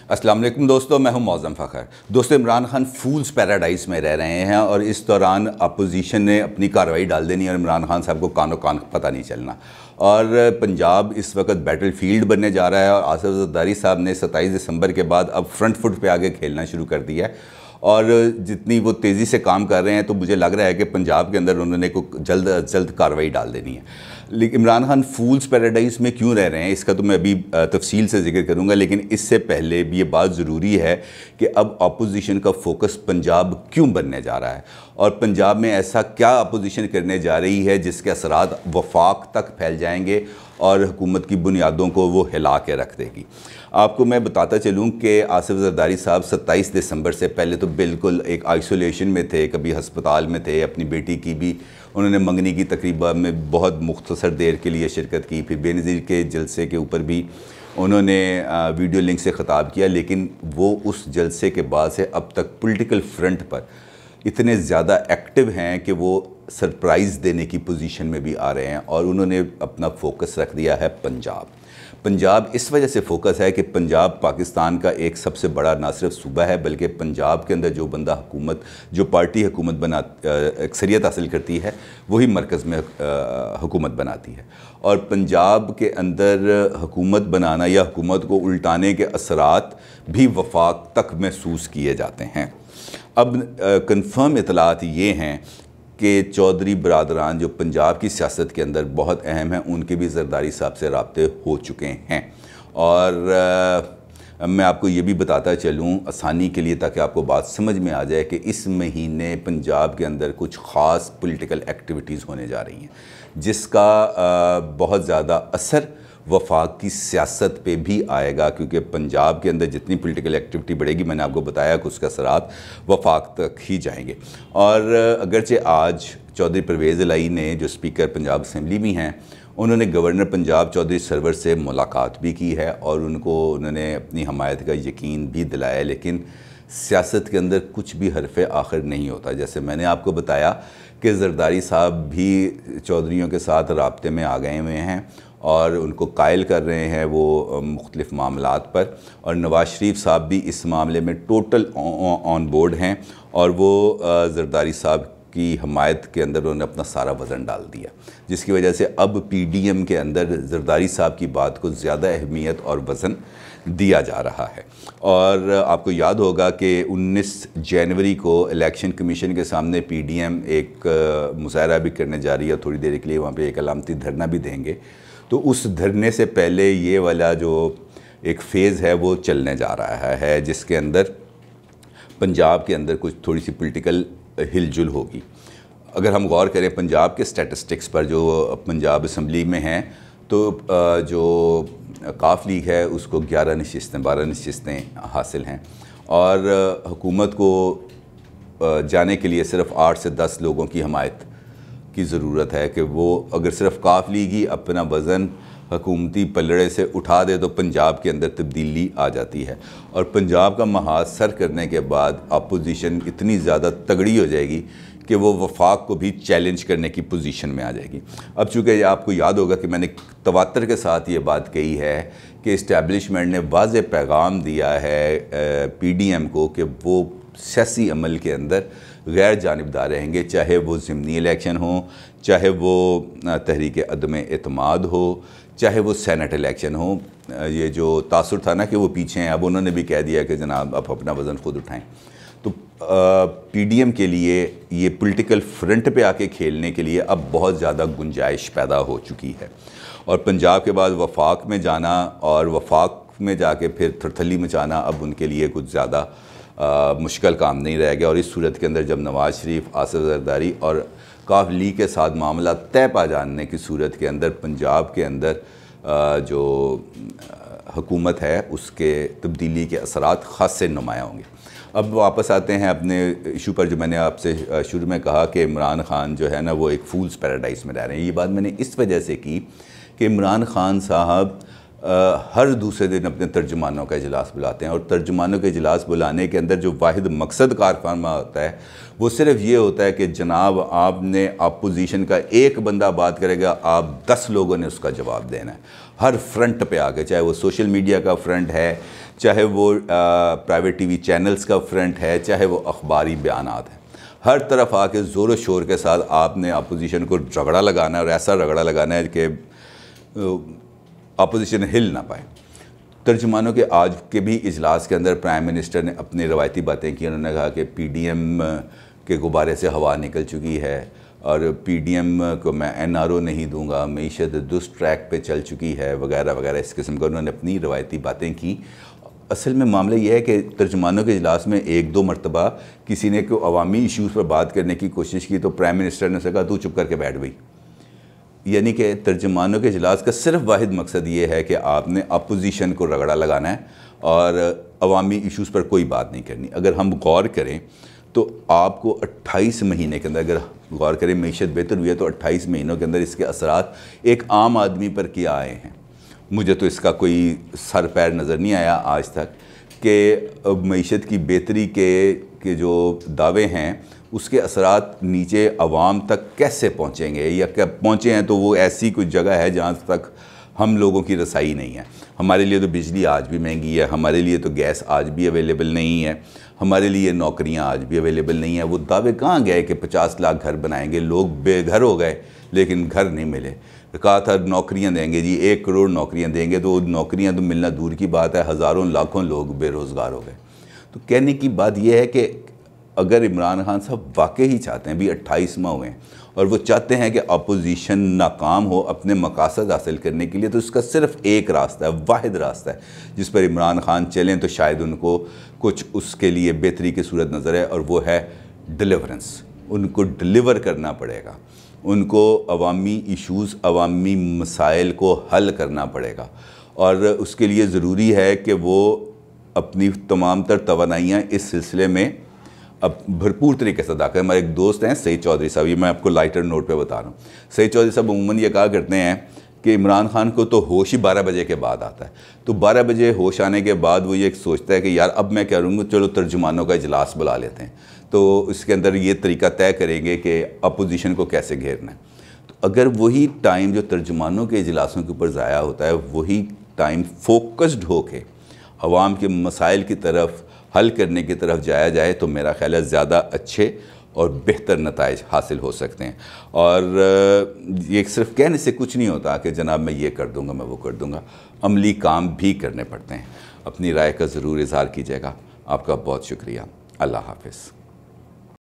अस्सलाम वालेकुम दोस्तों, मैं हूं मौज़म फ़खर। दोस्तों, इमरान खान फूल्स पैराडाइज़ में रह रहे हैं और इस दौरान अपोजिशन ने अपनी कार्रवाई डाल देनी और इमरान खान साहब को कानो कान पता नहीं चलना। और पंजाब इस वक्त बैटल फील्ड बनने जा रहा है और आसिफ ज़रदारी साहब ने 27 दिसंबर के बाद अब फ्रंट फुट पे आगे खेलना शुरू कर दिया है और जितनी वो तेज़ी से काम कर रहे हैं तो मुझे लग रहा है कि पंजाब के अंदर उन्होंने को जल्द अज जल्द कार्रवाई डाल देनी है। लेकिन इमरान खान फूल्स पैराडाइज में क्यों रह रहे हैं इसका तो मैं अभी तफसील से जिक्र करूंगा, लेकिन इससे पहले भी ये बात ज़रूरी है कि अब अपोजिशन का फोकस पंजाब क्यों बनने जा रहा है और पंजाब में ऐसा क्या अपोजिशन करने जा रही है जिसके असरात वफाक तक फैल जाएंगे और हुकूमत की बुनियादों को वो हिला के रख देगी। आपको मैं बताता चलूँ कि आसिफ ज़रदारी साहब 27 दिसंबर से पहले तो बिल्कुल एक आइसोलेशन में थे, कभी हस्पताल में थे। अपनी बेटी की भी उन्होंने मंगनी की तकरीबा में बहुत मुख्तसर देर के लिए शिरकत की, फिर बेनज़ीर के जलसे के ऊपर भी उन्होंने वीडियो लिंक से ख़िताब किया, लेकिन वो उस जलसे के बाद से अब तक पॉलिटिकल फ्रंट पर इतने ज़्यादा एक्टिव हैं कि वो सरप्राइज़ देने की पोजीशन में भी आ रहे हैं और उन्होंने अपना फोकस रख दिया है पंजाब। पंजाब इस वजह से फोकस है कि पंजाब पाकिस्तान का एक सबसे बड़ा ना सिर्फ सूबा है बल्कि पंजाब के अंदर जो बंदा हुकूमत, जो पार्टी हुकूमत बना अक्सरियत हासिल करती है वही मरकज़ में हुकूमत बनाती है। और पंजाब के अंदर हुकूमत बनाना या हुकूमत को उल्टाने के असरात भी वफाक तक महसूस किए जाते हैं। अब कंफर्म इतलात ये हैं कि चौधरी बरादरान जो पंजाब की सियासत के अंदर बहुत अहम हैं, उनके भी ज़रदारी साहब से राब्ते हो चुके हैं। और मैं आपको ये भी बताता चलूँ आसानी के लिए ताकि आपको बात समझ में आ जाए कि इस महीने पंजाब के अंदर कुछ ख़ास पॉलिटिकल एक्टिविटीज़ होने जा रही हैं जिसका बहुत ज़्यादा असर वफाक की सियासत पे भी आएगा, क्योंकि पंजाब के अंदर जितनी पॉलिटिकल एक्टिविटी बढ़ेगी, मैंने आपको बताया कि उसके असरात वफाक तक ही जाएंगे। और अगरचे आज चौधरी परवेज़ इलाही ने, जो स्पीकर पंजाब असम्बली में हैं, उन्होंने गवर्नर पंजाब चौधरी सरवर से मुलाकात भी की है और उन्होंने अपनी हमायत का यकीन भी दिलाया। लेकिन सियासत के अंदर कुछ भी हरफ आखिर नहीं होता। जैसे मैंने आपको बताया कि ज़रदारी साहब भी चौधरियों के साथ राब्ते में आ गए हुए हैं और उनको कायल कर रहे हैं वो मुख्तलिफ़ मामलात पर, और नवाज़ शरीफ साहब भी इस मामले में टोटल ऑन बोर्ड हैं और वो ज़रदारी साहब की हमायत के अंदर उन्होंने अपना सारा वज़न डाल दिया, जिसकी वजह से अब PDM के अंदर ज़रदारी साहब की बात को ज़्यादा अहमियत और वज़न दिया जा रहा है। और आपको याद होगा कि 19 जनवरी को इलेक्शन कमीशन के सामने PDM एक मुज़ाहरा भी करने जा रही है, थोड़ी देर के लिए वहाँ पे एक अलामती धरना भी देंगे। तो उस धरने से पहले ये वाला जो एक फ़ेज़ है वो चलने जा रहा है जिसके अंदर पंजाब के अंदर कुछ थोड़ी सी पॉलिटिकल हिलजुल होगी। अगर हम गौर करें पंजाब के स्टैटिस्टिक्स पर जो पंजाब असम्बली में हैं, तो जो काफ लीग है उसको 11 नशिस्तें 12 नशिस्तें हासिल हैं और हुकूमत को जाने के लिए सिर्फ 8 से 10 लोगों की हमायत की ज़रूरत है कि वो अगर सिर्फ काफ लीग ही अपना वज़न हुकूमती पलड़े से उठा दे तो पंजाब के अंदर तब्दीली आ जाती है और पंजाब का महाज सर करने के बाद अपोजिशन इतनी ज़्यादा तगड़ी हो जाएगी कि वो वफाक को भी चैलेंज करने की पोजीशन में आ जाएगी। अब चूँकि आपको याद होगा कि मैंने तवातर के साथ ये बात कही है कि इस्टेब्लिशमेंट ने वाज़ेह पैगाम दिया है PDM को कि वो सियासी अमल के अंदर गैर जानिबदार रहेंगे, चाहे वो ज़िमनी इलेक्शन हो, चाहे वो तहरीक अदम एतमाद हो, चाहे वो सेनेट इलेक्शन हो। ये जो तासुर था ना कि वो पीछे हैं, अब उन्होंने भी कह दिया कि जनाब आप अपना वज़न ख़ुद उठाएं। तो PDM के लिए ये पॉलिटिकल फ्रंट पे आके खेलने के लिए अब बहुत ज़्यादा गुंजाइश पैदा हो चुकी है और पंजाब के बाद वफाक में जाना और वफाक में जाके फिर थरथली मचाना अब उनके लिए कुछ ज़्यादा मुश्किल काम नहीं रह गया। और इस सूरत के अंदर जब नवाज़ शरीफ, आसिफ ज़रदारी और काफ लीग के साथ मामला तय पा जानने की सूरत के अंदर पंजाब के अंदर जो हुकूमत है उसके तब्दीली के असरात ख़ासे नुमायाँ होंगे। अब वापस आते हैं अपने इशू पर, जो मैंने आपसे शुरू में कहा कि इमरान खान जो है ना वो एक फूल्स पैराडाइज़ में रह रहे हैं। ये बात मैंने इस वजह से की कि इमरान खान साहब हर दूसरे दिन अपने तर्जुमानों का इजलास बुलाते हैं, और तर्जुमानों के इजलास बुलाने के अंदर जो वाहिद मकसद कारफरमा होता है वो सिर्फ ये होता है कि जनाब आपने अपोजिशन का एक बंदा बात करेगा, आप 10 लोगों ने उसका जवाब देना है हर फ्रंट पे आके, चाहे वो सोशल मीडिया का फ्रंट है, चाहे वो प्राइवेट टीवी चैनल्स का फ्रंट है, चाहे वो अखबारी बयानात हैं, हर तरफ आके ज़ोर शोर के साथ आपने अपोजिशन को रगड़ा लगाना है, और ऐसा रगड़ा लगाना है कि अपोजिशन हिल ना पाए। तर्जुमानों के आज के भी इजलास के अंदर प्राइम मिनिस्टर ने अपनी रवायती बातें की। उन्होंने कहा कि PDM के गुब्बारे से हवा निकल चुकी है और PDM को मैं NRO नहीं दूंगा, मीशत दुष्ट ट्रैक पे चल चुकी है, वगैरह वगैरह इस किस्म का उन्होंने अपनी रवायती बातें की। असल में मामला यह है कि तर्जुमानों के इजलास में एक दो मरतबा किसी ने कोई अवामी इशूज़ पर बात करने की कोशिश की तो प्राइम मिनिस्टर ने उसे कहा तू चुप करके बैठ गई। यानी कि तर्जुमानों के इजलास का सिर्फ वाहिद मकसद ये है कि आपने अपोजिशन को रगड़ा लगाना है और अवामी इशूज़ पर कोई बात नहीं करनी। अगर हम गौर करें तो आपको 28 महीने के अंदर, अगर गौर करें मीशत बेहतर हुई है तो 28 महीनों के अंदर इसके असरात एक आम आदमी पर क्या आए हैं। मुझे तो इसका कोई सर पैर नज़र नहीं आया आज तक कि मीशत की बेहतरी के जो दावे हैं उसके असरात नीचे आवाम तक कैसे पहुँचेंगे, या क्या पहुँचे हैं तो वो ऐसी कोई जगह है जहाँ तक हम लोगों की रसाई नहीं है। हमारे लिए तो बिजली आज भी महंगी है, हमारे लिए तो गैस आज भी अवेलेबल नहीं है, हमारे लिए नौकरियां आज भी अवेलेबल नहीं है। वो दावे कहाँ गए कि 50 लाख घर बनाएंगे, लोग बेघर हो गए लेकिन घर नहीं मिले। कहा था नौकरियां देंगे जी, 1 करोड़ नौकरियां देंगे, तो नौकरियां तो मिलना दूर की बात है, हज़ारों लाखों लोग बेरोज़गार हो गए। तो कहने की बात यह है कि अगर इमरान खान साहब वाकई ही चाहते हैं, भी 28 माह हुए हैं और वो चाहते हैं कि अपोजिशन नाकाम हो अपने मकासद हासिल करने के लिए, तो इसका सिर्फ एक रास्ता है, वाहिद रास्ता है जिस पर इमरान खान चलें तो शायद उनको कुछ उसके लिए बेहतरी की सूरत नज़र है, और वो है डिलीवरेंस। उनको डिलीवर करना पड़ेगा, उनको अवामी इशूज़, अवामी मसाइल को हल करना पड़ेगा, और उसके लिए ज़रूरी है कि वो अपनी तमाम तर तवानाइयाँ इस सिलसिले में अब भरपूर तरीके से अदा करें। हमारे एक दोस्त हैं सईद चौधरी साहब, ये मैं आपको लाइटर नोट पे बता रहा हूँ। सईद चौधरी साहब अमूमन ये कहा करते हैं कि इमरान खान को तो होश ही 12 बजे के बाद आता है, तो 12 बजे होश आने के बाद वो ये सोचता है कि यार अब मैं क्या करूँगा, चलो तर्जुमानों का इजलास बुला लेते हैं, तो इसके अंदर ये तरीका तय करेंगे कि अपोजिशन को कैसे घेरना है। तो अगर वही टाइम जो तर्जुमानों के इजलासों के ऊपर ज़ाया होता है, वही टाइम फोकस्ड होके अवाम के मसाइल की तरफ, हल करने की तरफ जाया जाए, तो मेरा ख्याल है ज़्यादा अच्छे और बेहतर नताइज हासिल हो सकते हैं। और ये सिर्फ कहने से कुछ नहीं होता कि जनाब मैं ये कर दूंगा, मैं वो कर दूंगा, अमली काम भी करने पड़ते हैं। अपनी राय का ज़रूर इज़हार कीजिएगा। आपका बहुत शुक्रिया। अल्लाह हाफ़िज़।